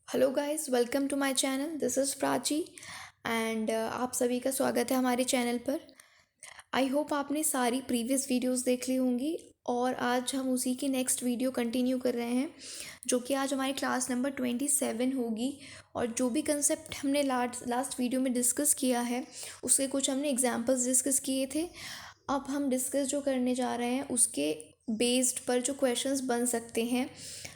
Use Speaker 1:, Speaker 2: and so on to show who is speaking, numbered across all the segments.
Speaker 1: Hello guys, welcome to my channel. This is Prachi and आप सभी का स्वागत है हमारे चैनल पर। आई होप आपने सारी प्रीवियस वीडियोस देख ली होंगी और आज हम उसी की नेक्स्ट वीडियो कंटिन्यू कर रहे हैं, जो कि आज हमारी क्लास नंबर 27 होगी। और जो भी कंसेप्ट हमने लास्ट वीडियो में डिस्कस किया है उसके कुछ हमने एग्जांपल्स डिस्कस किए थे। अब हम डिस्कस जो करने जा रहे हैं उसके बेस्ड पर जो क्वेश्चंस बन सकते हैं,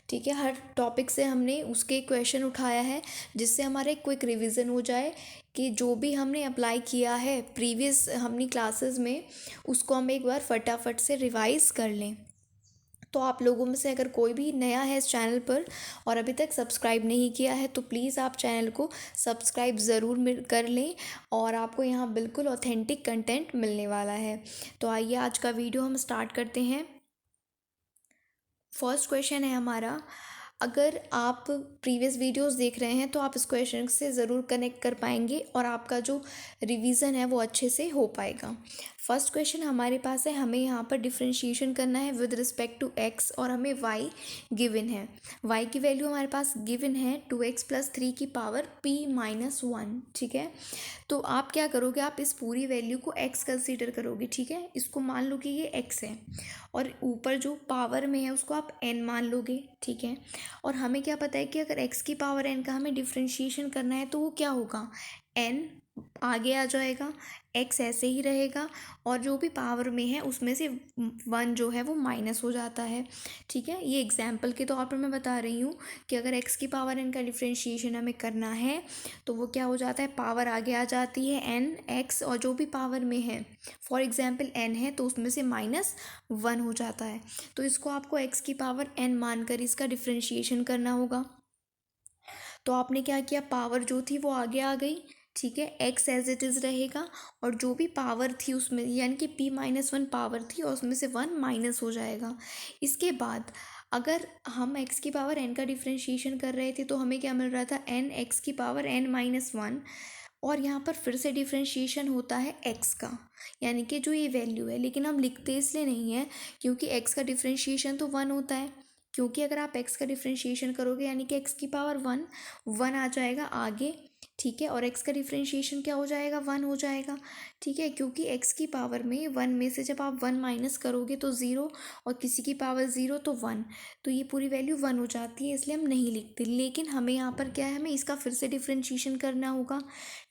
Speaker 1: ठीक है। हर टॉपिक से हमने उसके क्वेश्चन उठाया है जिससे हमारा एक क्विक रिवीजन हो जाए कि जो भी हमने अप्लाई किया है प्रीवियस हमने क्लासेस में उसको हम एक बार फटाफट से रिवाइज कर लें। तो आप लोगों में से अगर कोई भी नया है इस चैनल पर और अभी तक सब्सक्राइब नहीं किया है तो प्लीज़ आप चैनल को सब्सक्राइब ज़रूर कर लें और आपको यहाँ बिल्कुल ऑथेंटिक कंटेंट मिलने वाला है। तो आइए आज का वीडियो हम स्टार्ट करते हैं। फर्स्ट क्वेश्चन है हमारा। अगर आप प्रीवियस वीडियोस देख रहे हैं तो आप इस क्वेश्चन से ज़रूर कनेक्ट कर पाएंगे और आपका जो रिवीजन है वो अच्छे से हो पाएगा। फर्स्ट क्वेश्चन हमारे पास है, हमें यहाँ पर डिफरेंशिएशन करना है विद रिस्पेक्ट टू एक्स और हमें वाई गिवन है। वाई की वैल्यू हमारे पास गिवन है 2x+3 की पावर p-1, ठीक है। तो आप क्या करोगे, आप इस पूरी वैल्यू को x कंसीडर करोगे, ठीक है। इसको मान लो कि ये x है और ऊपर जो पावर में है उसको आप n मान लोगे, ठीक है। और हमें क्या पता है कि अगर x की पावर n का हमें डिफ्रेंशिएशन करना है तो वो क्या होगा, n आगे आ जाएगा, x ऐसे ही रहेगा और जो भी पावर में है उसमें से 1 जो है वो माइनस हो जाता है, ठीक है। ये एग्जाम्पल के तौर पर मैं बता रही हूँ कि अगर x की पावर n का डिफ्रेंशिएशन हमें करना है तो वो क्या हो जाता है, पावर आगे आ जाती है n x और जो भी पावर में है, फॉर एग्जाम्पल n है तो उसमें से -1 हो जाता है। तो इसको आपको x की पावर n मानकर इसका डिफ्रेंशिएशन करना होगा। तो आपने क्या किया, पावर जो थी वो आगे आ गई, ठीक है। x एज इट इज़ रहेगा और जो भी पावर थी उसमें यानी कि p-1 पावर थी और उसमें से 1 माइनस हो जाएगा। इसके बाद अगर हम x की पावर n का डिफ्रेंशिएशन कर रहे थे तो हमें क्या मिल रहा था, n x की पावर n-1 और यहाँ पर फिर से डिफ्रेंशिएशन होता है x का, यानी कि जो ये वैल्यू है, लेकिन हम लिखते इसलिए नहीं है क्योंकि x का डिफ्रेंशिएशन तो 1 होता है। क्योंकि अगर आप x का डिफ्रेंशिएशन करोगे यानी कि x की पावर 1 आ जाएगा आगे, ठीक है। और x का डिफ्रेंशिएशन क्या हो जाएगा, 1 हो जाएगा, ठीक है। क्योंकि x की पावर में 1 में से जब आप 1 माइनस करोगे तो 0 और किसी की पावर 0 तो 1, तो ये पूरी वैल्यू 1 हो जाती है, इसलिए हम नहीं लिखते। लेकिन हमें यहाँ पर क्या है, हमें इसका फिर से डिफ्रेंशिएशन करना होगा,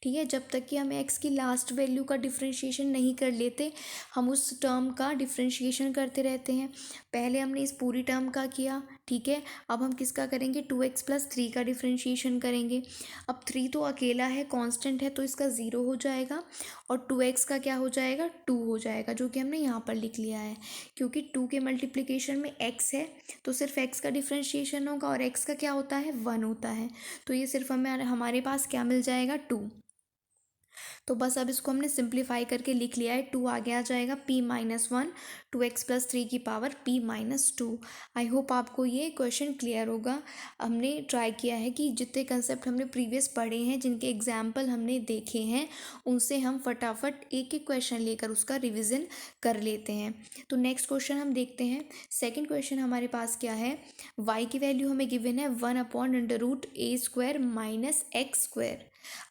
Speaker 1: ठीक है। जब तक कि हम x की लास्ट वैल्यू का डिफ्रेंशिएशन नहीं कर लेते हम उस टर्म का डिफ्रेंशिएशन करते रहते हैं। पहले हमने इस पूरी टर्म का किया, ठीक है। अब हम किसका करेंगे, 2x+3 का डिफ्रेंशिएशन करेंगे। अब 3 तो अकेला है, कांस्टेंट है, तो इसका 0 हो जाएगा और 2x का क्या हो जाएगा, 2 हो जाएगा, जो कि हमने यहाँ पर लिख लिया है। क्योंकि 2 के मल्टीप्लिकेशन में x है तो सिर्फ x का डिफ्रेंशिएशन होगा और x का क्या होता है, 1 होता है। तो ये सिर्फ हमें हमारे पास क्या मिल जाएगा, 2। तो बस अब इसको हमने सिंप्लीफाई करके लिख लिया है, 2 आगे आ जाएगा, p-1 2x+3 की पावर p-2। आई होप आपको ये क्वेश्चन क्लियर होगा। हमने ट्राई किया है कि जितने कंसेप्ट हमने प्रीवियस पढ़े हैं, जिनके एग्जाम्पल हमने देखे हैं, उनसे हम फटाफट एक एक क्वेश्चन लेकर उसका रिविज़न कर लेते हैं। तो नेक्स्ट क्वेश्चन हम देखते हैं। सेकेंड क्वेश्चन हमारे पास क्या है, y की वैल्यू हमें गिवन है 1/√a² - x²।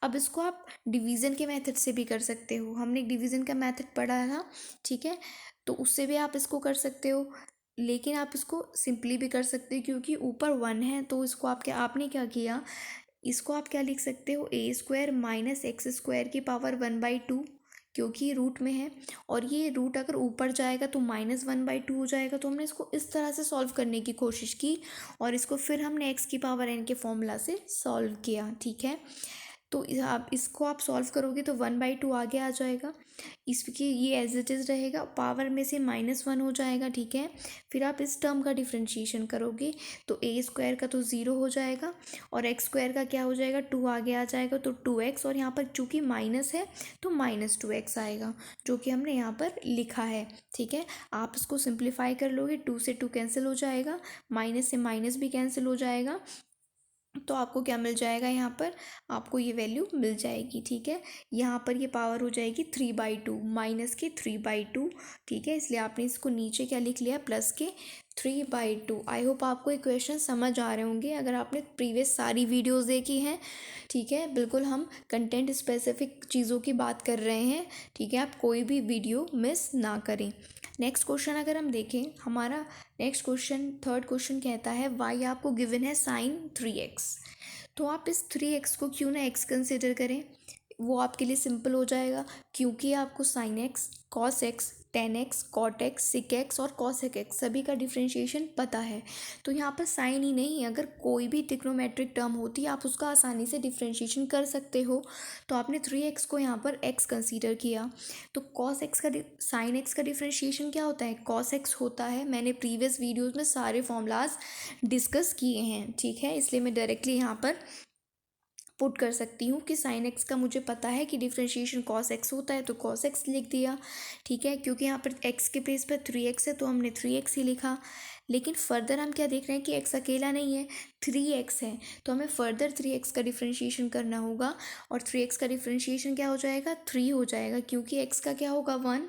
Speaker 1: अब इसको आप डिवीज़न के मेथड से भी कर सकते हो, हमने डिवीज़न का मेथड पढ़ा था, ठीक है। तो उससे भी आप इसको कर सकते हो, लेकिन आप इसको सिंपली भी कर सकते हो क्योंकि ऊपर 1 है तो इसको आपने क्या किया, इसको आप क्या लिख सकते हो, a² - x² की पावर 1/2, क्योंकि रूट में है और ये रूट अगर ऊपर जाएगा तो -1/2 हो जाएगा। तो हमने इसको इस तरह से सॉल्व करने की कोशिश की और इसको फिर हमने x की पावर n के फॉर्मूला से सॉल्व किया, ठीक है। तो आप इसको आप सॉल्व करोगे तो 1/2 आगे आ जाएगा, इसकी ये एज इट इज़ रहेगा, पावर में से -1 हो जाएगा, ठीक है। फिर आप इस टर्म का डिफ्रेंशिएशन करोगे तो a² का तो 0 हो जाएगा और x² का क्या हो जाएगा, 2 आगे आ जाएगा तो 2x, और यहाँ पर चूँकि माइनस है तो -2x आएगा, जो कि हमने यहाँ पर लिखा है, ठीक है। आप इसको सिंप्लीफाई कर लोगे, 2 से 2 कैंसिल हो जाएगा, माइनस से माइनस भी कैंसिल हो जाएगा तो आपको क्या मिल जाएगा, यहाँ पर आपको ये वैल्यू मिल जाएगी। ठीक है, यहाँ पर ये पावर हो जाएगी 3/2, माइनस के 3/2। ठीक है, इसलिए आपने इसको नीचे क्या लिख लिया, प्लस के 3/2। आई होप आपको ये क्वेश्चन समझ आ रहे होंगे अगर आपने प्रीवियस सारी वीडियोस देखी हैं। ठीक है, बिल्कुल हम कंटेंट स्पेसिफिक चीज़ों की बात कर रहे हैं। ठीक है, आप कोई भी वीडियो मिस ना करें। नेक्स्ट क्वेश्चन अगर हम देखें, हमारा नेक्स्ट क्वेश्चन, थर्ड क्वेश्चन कहता है y आपको गिवन है sin 3x। तो आप इस 3x को क्यों ना x कंसिडर करें, वो आपके लिए सिंपल हो जाएगा, क्योंकि आपको sin x, cos x, tan x, cot x, sec x और cosec x सभी का डिफ्रेंशिएशन पता है। तो यहाँ पर साइन ही नहीं, अगर कोई भी ट्रिग्नोमेट्रिक टर्म होती है आप उसका आसानी से डिफ्रेंशिएशन कर सकते हो। तो आपने 3x को यहाँ पर x कंसीडर किया। तो cos x का sin x का डिफ्रेंशिएशन क्या होता है, cos x होता है। मैंने प्रीवियस वीडियोज़ में सारे फॉर्मूलाज डिस्कस किए हैं। ठीक है, इसलिए मैं डायरेक्टली यहाँ पर पुट कर सकती हूँ कि साइन एक्स का मुझे पता है कि डिफ्रेंशिएशन कॉस एक्स होता है, तो कॉस एक्स लिख दिया। ठीक है, क्योंकि यहाँ पर एक्स के प्लेस पर 3x है तो हमने 3x ही लिखा। लेकिन फर्दर हम क्या देख रहे हैं कि x अकेला नहीं है, 3x है, तो हमें फर्दर 3x का डिफ्रेंशिएशन करना होगा। और 3x का डिफ्रेंशिएशन क्या हो जाएगा, 3 हो जाएगा, क्योंकि x का क्या होगा 1।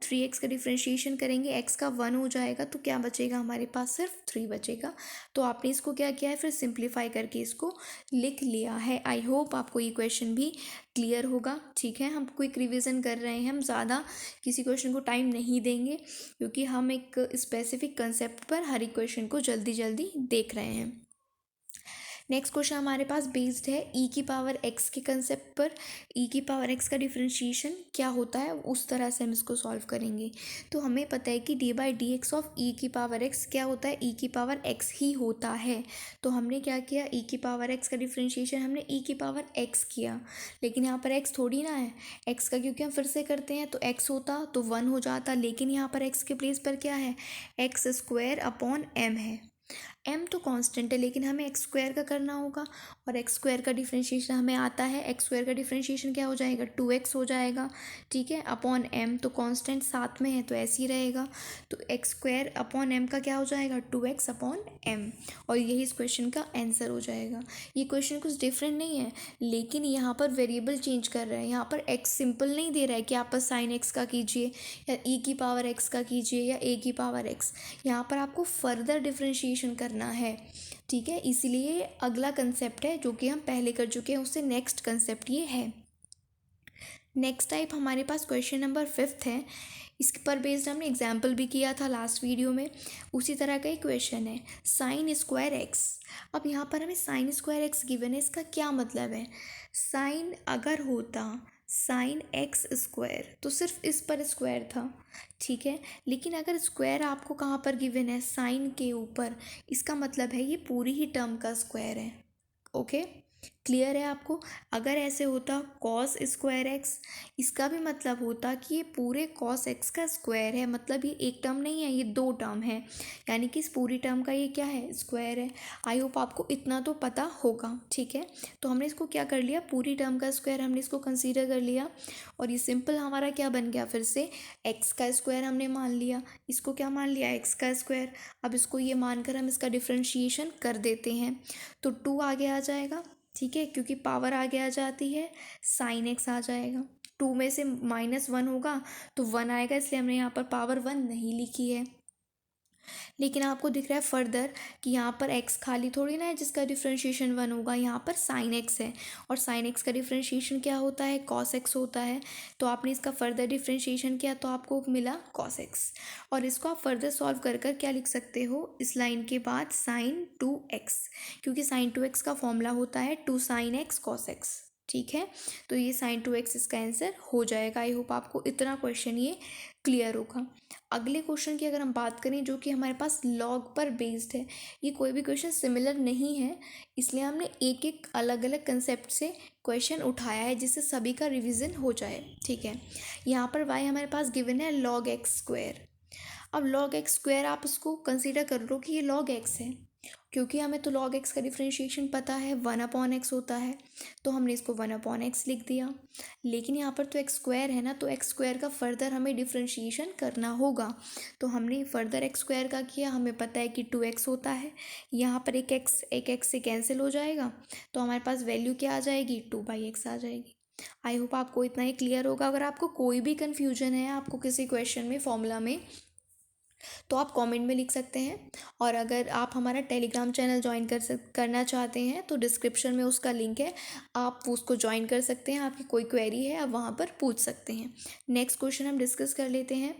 Speaker 1: 3x का डिफ्रेंशिएशन करेंगे, x का 1 हो जाएगा, तो क्या बचेगा हमारे पास, सिर्फ 3 बचेगा। तो आपने इसको क्या किया है, फिर सिंप्लीफाई करके इसको लिख लिया है। आई होप आपको ये क्वेश्चन भी क्लियर होगा। ठीक है, हम क्विक रिवीजन कर रहे हैं, हम ज़्यादा किसी क्वेश्चन को टाइम नहीं देंगे, क्योंकि हम एक स्पेसिफिक कंसेप्ट पर हर एक क्वेश्चन को जल्दी जल्दी देख रहे हैं। नेक्स्ट क्वेश्चन हमारे पास बेस्ड है ई की पावर एक्स के कंसेप्ट पर। ई की पावर एक्स का डिफरेंशिएशन क्या होता है, उस तरह से हम इसको सॉल्व करेंगे। तो हमें पता है कि d/dx ऑफ ई की पावर एक्स क्या होता है, ई की पावर एक्स ही होता है। तो हमने क्या किया, ई की पावर एक्स का डिफरेंशिएशन हमने ई की पावर एक्स किया, लेकिन यहाँ पर एक्स थोड़ी ना है, एक्स का क्योंकि हम फिर से करते हैं, तो एक्स होता तो 1 हो जाता, लेकिन यहाँ पर एक्स के प्लेस पर क्या है, x² है। m तो कांस्टेंट है, लेकिन हमें एक्स स्क्वायर का करना होगा, और एक्स स्क्वायर का डिफरेंशिएशन हमें आता है। एक्स स्क्वायर का डिफरेंशिएशन क्या हो जाएगा, 2x हो जाएगा। ठीक है, अपॉन m तो कांस्टेंट साथ में है तो ऐसे ही रहेगा। तो x² का क्या हो जाएगा, 2x/m, और यही इस क्वेश्चन का आंसर हो जाएगा। ये क्वेश्चन कुछ डिफरेंट नहीं है, लेकिन यहाँ पर वेरिएबल चेंज कर रहे हैं। यहाँ पर x सिंपल नहीं दे रहा है कि आप बस साइन x का कीजिए, या e की पावर x का कीजिए, या a की पावर x। यहाँ पर आपको फर्दर डिफरेंशिएशन करना है। ठीक है, इसीलिए अगला कंसेप्ट है जो कि हम पहले कर चुके हैं, उससे नेक्स्ट कंसेप्ट ये है। नेक्स्ट टाइप हमारे पास क्वेश्चन नंबर 5 है। इस पर बेस्ड हमने एग्जाम्पल भी किया था लास्ट वीडियो में, उसी तरह का एक क्वेश्चन है, sin²x। अब यहाँ पर हमें sin²x गिवन है, इसका क्या मतलब है, साइन अगर होता sin x² तो सिर्फ इस पर स्क्वायर था। ठीक है, लेकिन अगर स्क्वायर आपको कहाँ पर गिवन है, साइन के ऊपर, इसका मतलब है ये पूरी ही टर्म का स्क्वायर है। ओके, क्लियर है आपको। अगर ऐसे होता cos²x, इसका भी मतलब होता कि ये पूरे cos x का स्क्वायर है, मतलब ये एक टर्म नहीं है, ये 2 टर्म है, यानी कि इस पूरी टर्म का ये क्या है, स्क्वायर है। आई होप आपको इतना तो पता होगा। ठीक है, तो हमने इसको क्या कर लिया, पूरी टर्म का स्क्वायर हमने इसको कंसीडर कर लिया, और ये सिंपल हमारा क्या बन गया, फिर से x का स्क्वायर हमने मान लिया, इसको क्या मान लिया, x का स्क्वायर। अब इसको ये मानकर हम इसका डिफ्रेंशिएशन कर देते हैं, तो 2 आगे आ जाएगा। ठीक है, क्योंकि पावर आगे आ जाती है, साइन एक्स आ जाएगा, 2 में से -1 होगा तो 1 आएगा, इसलिए हमने यहाँ पर पावर 1 नहीं लिखी है। लेकिन आपको दिख रहा है फर्दर कि यहाँ पर x खाली थोड़ी ना है जिसका डिफ्रेंशिएशन 1 होगा, यहाँ पर साइन x है, और साइन x का डिफ्रेंशिएशन क्या होता है, cos x होता है। तो आपने इसका फर्दर डिफ्रेंशिएशन किया तो आपको मिला cos x, और इसको आप फर्दर सॉल्व कर कर क्या लिख सकते हो, इस लाइन के बाद sin 2x, क्योंकि sin 2x का फॉर्मूला होता है 2 sin x cos x। ठीक है, तो ये sin 2x इसका आंसर हो जाएगा। आई होप आपको इतना क्वेश्चन ये क्लियर होगा। अगले क्वेश्चन की अगर हम बात करें, जो कि हमारे पास लॉग पर बेस्ड है, ये कोई भी क्वेश्चन सिमिलर नहीं है, इसलिए हमने एक एक अलग अलग कंसेप्ट से क्वेश्चन उठाया है जिससे सभी का रिवीजन हो जाए। ठीक है, यहाँ पर y हमारे पास गिवन है log x²। अब log x² आप इसको कंसीडर कर लो कि ये log x है। क्योंकि हमें तो log x का डिफ्रेंशिएशन पता है 1/x होता है, तो हमने इसको 1/x लिख दिया। लेकिन यहाँ पर तो एक्स स्क्वायर है ना, तो एक्स स्क्वायर का फर्दर हमें डिफ्रेंशिएशन करना होगा। तो हमने फर्दर एक्स स्क्वायर का किया, हमें पता है कि 2x होता है। यहाँ पर एक x से कैंसिल हो जाएगा, तो हमारे पास वैल्यू क्या आ जाएगी, 2/x आ जाएगी। आई होप आपको इतना ही क्लियर होगा। अगर आपको कोई भी कन्फ्यूजन है आपको किसी क्वेश्चन में, फॉर्मूला में, तो आप कमेंट में लिख सकते हैं। और अगर आप हमारा टेलीग्राम चैनल ज्वाइन करना चाहते हैं तो डिस्क्रिप्शन में उसका लिंक है, आप उसको ज्वाइन कर सकते हैं। आपकी कोई क्वेरी है आप वहाँ पर पूछ सकते हैं। नेक्स्ट क्वेश्चन हम डिस्कस कर लेते हैं।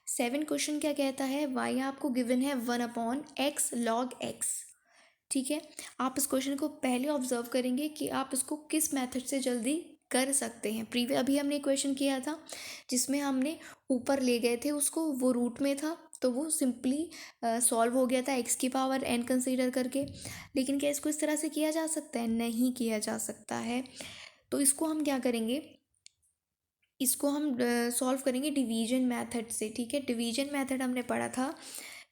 Speaker 1: 7 क्वेश्चन क्या कहता है, वाई आपको गिवन है 1/x log x। ठीक है, आप इस क्वेश्चन को पहले ऑब्जर्व करेंगे कि आप इसको किस मेथड से जल्दी कर सकते हैं। अभी हमने क्वेश्चन किया था जिसमें हमने ऊपर ले गए थे उसको, वो रूट में था, तो वो सिंपली सॉल्व हो गया था x की पावर n कंसीडर करके। लेकिन क्या इसको इस तरह से किया जा सकता है, नहीं किया जा सकता है। तो इसको हम क्या करेंगे, इसको हम सॉल्व करेंगे डिवीजन मेथड से। ठीक है, डिवीजन मेथड हमने पढ़ा था।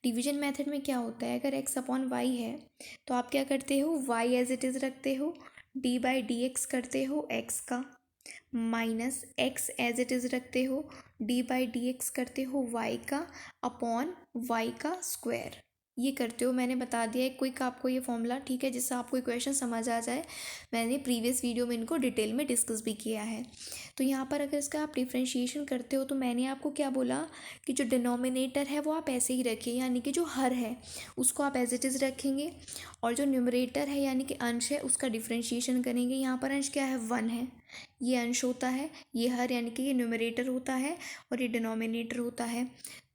Speaker 1: डिवीजन मेथड में क्या होता है, अगर x/y है तो आप क्या करते हो, y एज इट इज़ रखते हो, d/dx करते हो x का, minus x as it is रखते हो, d/dx करते हो y का, अपॉन y का स्क्वायर। ये करते हो, मैंने बता दिया है क्विक आपको ये फॉर्मूला। ठीक है, जिससे आपको क्वेश्चन समझ आ जाए। मैंने प्रीवियस वीडियो में इनको डिटेल में डिस्कस भी किया है। तो यहाँ पर अगर इसका आप डिफ्रेंशिएशन करते हो तो मैंने आपको क्या बोला कि जो डिनोमिनेटर है वो आप ऐसे ही रखिए, यानी कि जो हर है उसको आप एज इट इज़ रखेंगे, और जो न्यूमरेटर है यानी कि अंश है उसका डिफ्रेंशिएशन करेंगे। यहाँ पर अंश क्या है, 1 है, ये अंश होता है, ये हर यानी कि ये न्यूमरेटर होता है और ये डिनोमिनेटर होता है।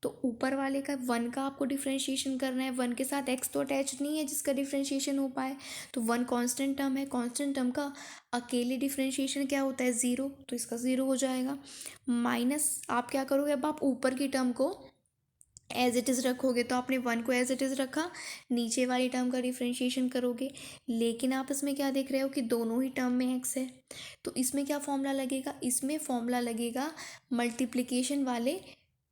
Speaker 1: तो ऊपर वाले का 1 का आपको डिफ्रेंशिएशन करना है, 1 के साथ x तो अटैच नहीं है जिसका डिफ्रेंशिएशन हो पाए, तो 1 कांस्टेंट टर्म है, कांस्टेंट टर्म का अकेले डिफ्रेंशिएशन क्या होता है, 0, तो इसका 0 हो जाएगा। माइनस आप क्या करोगे, अब आप ऊपर की टर्म को एज इट इज़ रखोगे, तो आपने 1 को एज इट इज़ रखा, नीचे वाली टर्म का डिफ्रेंशिएशन करोगे। लेकिन आप इसमें क्या देख रहे हो कि दोनों ही टर्म में x है, तो इसमें क्या फॉर्मूला लगेगा, इसमें फॉर्मूला लगेगा मल्टीप्लिकेशन वाले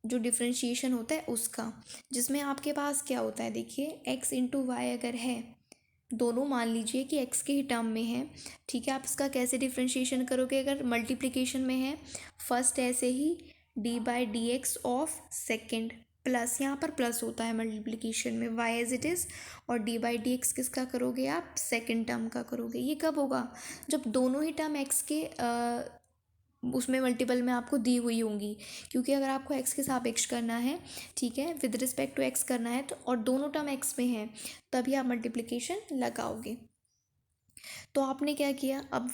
Speaker 1: जो डिफ्रेंशिएशन होता है उसका, जिसमें आपके पास क्या होता है, देखिए x इंटू वाई अगर है, दोनों मान लीजिए कि x के ही टर्म में है। ठीक है, आप इसका कैसे डिफ्रेंशिएशन करोगे, अगर मल्टीप्लिकेशन में है, फर्स्ट ऐसे ही d/dx ऑफ सेकेंड, प्लस यहाँ पर प्लस होता है मल्टीप्लिकेशन में, y एज इट इज़, और d/dx किसका करोगे आप, सेकेंड टर्म का करोगे। ये कब होगा, जब दोनों ही टर्म x के उसमें मल्टीपल में आपको दी हुई होंगी। क्योंकि अगर आपको x के सापेक्ष करना है, ठीक है, विद रिस्पेक्ट टू x करना है, तो और दोनों टर्म x में हैं, तभी आप मल्टीप्लिकेशन लगाओगे। तो आपने क्या किया, अब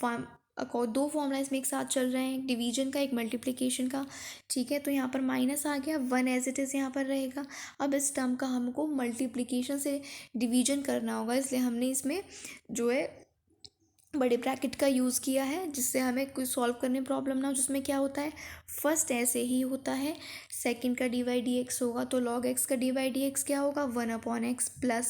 Speaker 1: दो फॉर्मूला इसमें एक साथ चल रहे हैं, एक डिवीजन का एक मल्टीप्लिकेशन का। ठीक है, तो यहाँ पर माइनस आ गया, 1 एज इट इज़ यहाँ पर रहेगा। अब इस टर्म का हमको मल्टीप्लिकेशन से डिवीजन करना होगा, इसलिए हमने इसमें जो है बड़े ब्रैकेट का यूज़ किया है, जिससे हमें कोई सॉल्व करने में प्रॉब्लम ना हो। जिसमें क्या होता है, फर्स्ट ऐसे ही होता है, सेकंड का d/dx होगा, तो log x का d/dx क्या होगा, 1/x, plus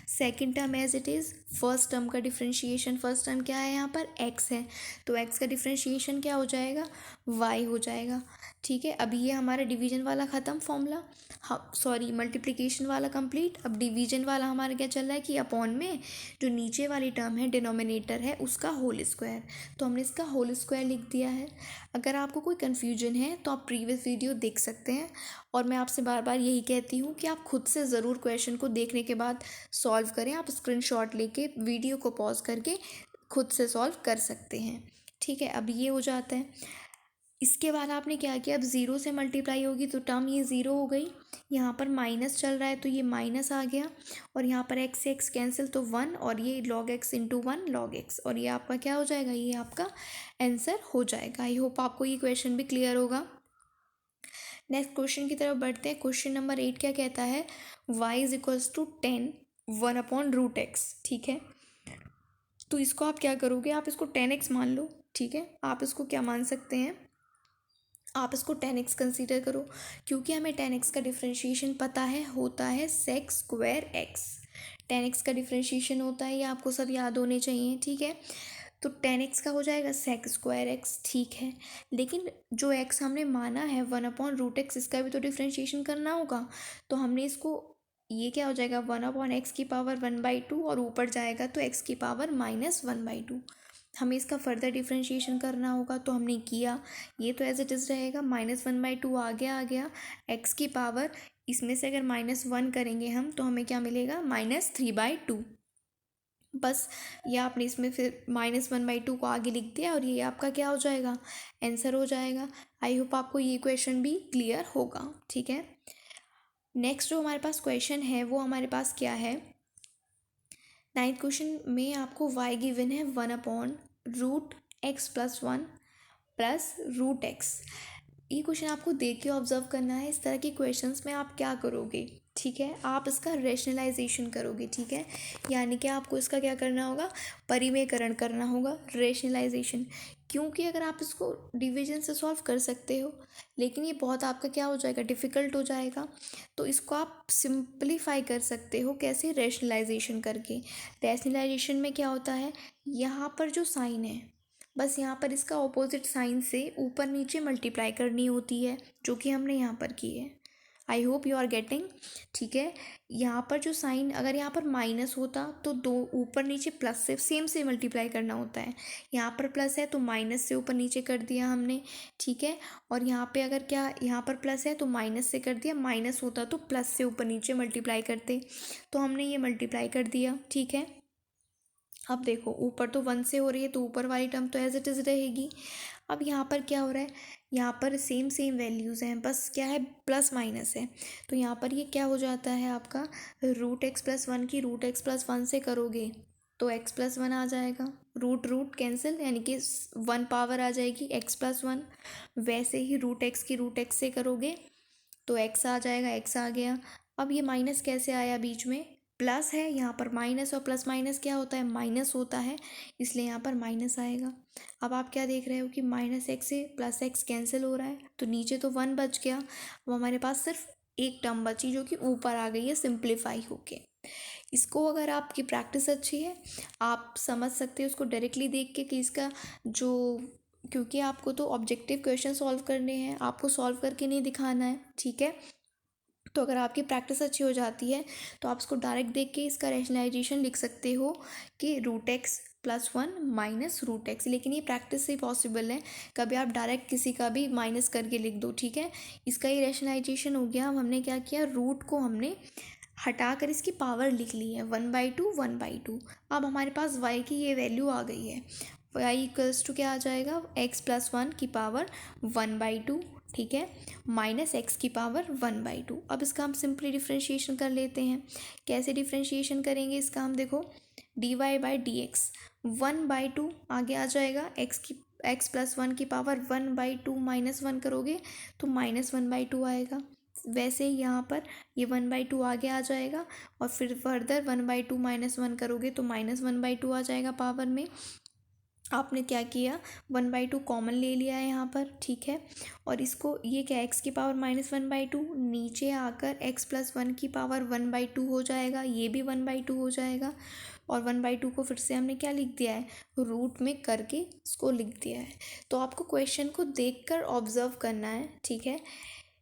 Speaker 1: second term as it is, first term का डिफ्रेंशिएशन, फर्स्ट टर्म क्या है यहाँ पर, x है, तो x का डिफ्रेंशिएशन क्या हो जाएगा, y हो जाएगा। ठीक है, अभी ये हमारा डिवीजन वाला ख़त्म फॉर्मूला, हाँ सॉरी मल्टीप्लिकेशन वाला कंप्लीट। अब डिवीजन वाला हमारा क्या चल रहा है कि अपॉन में जो नीचे वाली टर्म है डिनोमिनेटर है उसका होल स्क्वायर, तो हमने इसका होल स्क्वायर लिख दिया है। अगर आपको कोई कन्फ्यूजन है तो आप प्रीवियस वीडियो देख सकते हैं, और मैं आपसे बार बार यही कहती हूँ कि आप खुद से ज़रूर क्वेश्चन को देखने के बाद सॉल्व करें। आप स्क्रीनशॉट लेके वीडियो को पॉज करके खुद से सॉल्व कर सकते हैं। ठीक है, अब ये हो जाता है। इसके बाद आपने क्या किया, अब ज़ीरो से मल्टीप्लाई होगी तो टर्म ये ज़ीरो हो गई, यहाँ पर माइनस चल रहा है तो ये माइनस आ गया, और यहाँ पर x से x कैंसिल तो 1, और ये log x into 1 log x, और ये आपका क्या हो जाएगा, ये आपका आंसर हो जाएगा। आई होप आपको ये क्वेश्चन भी क्लियर होगा। नेक्स्ट क्वेश्चन की तरफ बढ़ते हैं। क्वेश्चन नंबर 8 क्या कहता है, y is equals to 10 1/√x। ठीक है, तो इसको आप क्या करोगे, आप इसको 10x मान लो। ठीक है, आप इसको क्या मान सकते हैं, आप इसको 10x कंसीडर करो, क्योंकि हमें 10x का डिफ्रेंशिएशन पता है, होता है सेक स्क्वायर x। 10x का डिफ्रेंशिएशन होता है, ये आपको सब याद होने चाहिए। ठीक है, तो 10x का हो जाएगा सेक स्क्वायर x। ठीक है, लेकिन जो x हमने माना है 1/√x, इसका भी तो डिफ्रेंशिएशन करना होगा, तो हमने इसको ये क्या हो जाएगा 1/x की पावर 1/2 और ऊपर जाएगा तो x की पावर -1/2। हमें इसका फर्दर डिफ्रेंशिएशन करना होगा तो हमने किया, ये तो एज इट इज़ रहेगा -1/2 आ गया x की पावर, इसमें से अगर -1 करेंगे हम तो हमें क्या मिलेगा -3/2। बस ये आपने इसमें फिर -1/2 को आगे लिख दिया और ये आपका क्या हो जाएगा आंसर हो जाएगा। आई होप आपको ये क्वेश्चन भी क्लियर होगा। ठीक है, नेक्स्ट जो हमारे पास क्वेश्चन है वो हमारे पास क्या है, 9th क्वेश्चन में आपको y गिवन है 1/√x+1 प्लस √x। ये क्वेश्चन आपको देख के ऑब्जर्व करना है। इस तरह के क्वेश्चंस में आप क्या करोगे, ठीक है, आप इसका रेशनलाइजेशन करोगे। ठीक है, यानी कि आपको इसका क्या करना होगा, परिमेयकरण करना होगा, रेशनलाइजेशन। क्योंकि अगर आप इसको डिवीजन से सॉल्व कर सकते हो, लेकिन ये बहुत आपका क्या हो जाएगा, डिफ़िकल्ट हो जाएगा, तो इसको आप सिंपलीफाई कर सकते हो। कैसे, रेशनलाइजेशन करके। रेशनलाइजेशन में क्या होता है, यहाँ पर जो साइन है बस यहाँ पर इसका ऑपोजिट साइन से ऊपर नीचे मल्टीप्लाई करनी होती है, जो कि हमने यहाँ पर की है। I hope you are getting. ठीक है, यहाँ पर जो साइन, अगर यहाँ पर माइनस होता तो दो ऊपर नीचे प्लस से सेम से मल्टीप्लाई करना होता है। यहाँ पर प्लस है तो माइनस से ऊपर नीचे कर दिया हमने। ठीक है, और यहाँ पे अगर क्या, यहाँ पर प्लस है तो माइनस से कर दिया, माइनस होता तो प्लस से ऊपर नीचे मल्टीप्लाई करते, तो हमने ये मल्टीप्लाई कर दिया। ठीक है, अब देखो ऊपर तो 1 से हो रही है तो ऊपर वाली टर्म तो एज इट इज़ रहेगी। अब यहाँ पर क्या हो रहा है, यहाँ पर सेम सेम वैल्यूज़ हैं, बस क्या है प्लस माइनस है, तो यहाँ पर ये क्या हो जाता है आपका √x+1 की √x+1 से करोगे तो x+1 आ जाएगा, रूट रूट कैंसिल, यानी कि 1 पावर आ जाएगी x+1। वैसे ही √x की √x से करोगे तो x आ जाएगा, x आ गया। अब ये माइनस कैसे आया, बीच में प्लस है, यहाँ पर माइनस, और प्लस माइनस क्या होता है, माइनस होता है, इसलिए यहाँ पर माइनस आएगा। अब आप क्या देख रहे हो कि -x से +x कैंसिल हो रहा है, तो नीचे तो 1 बच गया। अब हमारे पास सिर्फ एक टर्म बची जो कि ऊपर आ गई है सिंप्लीफाई होके। इसको अगर आपकी प्रैक्टिस अच्छी है आप समझ सकते हो उसको डायरेक्टली देख के कि इसका जो, क्योंकि आपको तो ऑब्जेक्टिव क्वेश्चन सॉल्व करने हैं, आपको सॉल्व करके नहीं दिखाना है। ठीक है, तो अगर आपकी प्रैक्टिस अच्छी हो जाती है तो आप इसको डायरेक्ट देख के इसका रैशनलाइजेशन लिख सकते हो कि √x+1 - √x, लेकिन ये प्रैक्टिस से पॉसिबल है। कभी आप डायरेक्ट किसी का भी माइनस करके लिख दो। ठीक है, इसका ये रैशनलाइजेशन हो गया। अब हमने क्या किया, रूट को हमने हटाकर इसकी पावर लिख ली है 1/2 1/2। अब हमारे पास y की ये वैल्यू आ गई है, y इक्वल्स टू क्या आ जाएगा, x+1 की पावर 1/2। ठीक है, -x की पावर 1/2। अब इसका हम सिंपली डिफ्रेंशिएशन कर लेते हैं। कैसे डिफ्रेंशिएशन करेंगे इसका, हम देखो dy/dx 1/2 आगे आ जाएगा, x+1 की पावर 1/2 -1 करोगे तो -1/2 आएगा। वैसे ही यहाँ पर ये 1/2 आगे आ जाएगा और फिर फर्दर 1/2 -1 करोगे तो -1/2 आ जाएगा पावर में। आपने क्या किया, 1/2 कॉमन ले लिया है यहाँ पर। ठीक है, और इसको ये क्या, x की पावर -1/2 नीचे आकर x+1 की पावर 1/2 हो जाएगा, ये भी 1/2 हो जाएगा। और 1/2 को फिर से हमने क्या लिख दिया है, रूट में करके इसको लिख दिया है। तो आपको क्वेश्चन को देखकर ऑब्जर्व करना है। ठीक है,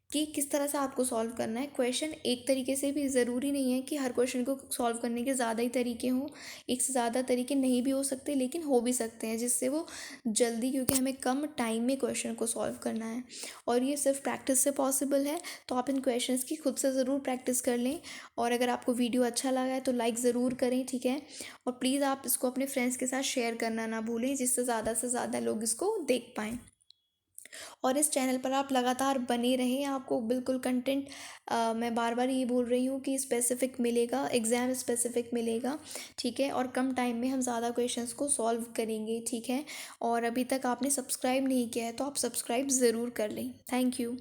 Speaker 1: कि किस तरह से आपको सॉल्व करना है। क्वेश्चन एक तरीके से भी ज़रूरी नहीं है कि हर क्वेश्चन को सॉल्व करने के ज़्यादा ही तरीके हों, एक से ज़्यादा तरीके नहीं भी हो सकते, लेकिन हो भी सकते हैं जिससे वो जल्दी, क्योंकि हमें कम टाइम में क्वेश्चन को सॉल्व करना है और ये सिर्फ प्रैक्टिस से पॉसिबल है। तो आप इन क्वेश्चंस की खुद से ज़रूर प्रैक्टिस कर लें। और अगर आपको वीडियो अच्छा लगा है तो लाइक ज़रूर करें। ठीक है, और प्लीज़ आप इसको अपने फ्रेंड्स के साथ शेयर करना ना भूलें, जिससे ज़्यादा से ज़्यादा लोग इसको देख पाएँ। और इस चैनल पर आप लगातार बने रहें, आपको बिल्कुल कंटेंट, मैं बार बार ये बोल रही हूँ कि स्पेसिफिक मिलेगा, एग्ज़ाम स्पेसिफिक मिलेगा। ठीक है, और कम टाइम में हम ज़्यादा क्वेश्चंस को सॉल्व करेंगे। ठीक है, और अभी तक आपने सब्सक्राइब नहीं किया है तो आप सब्सक्राइब ज़रूर कर लें। Thank you.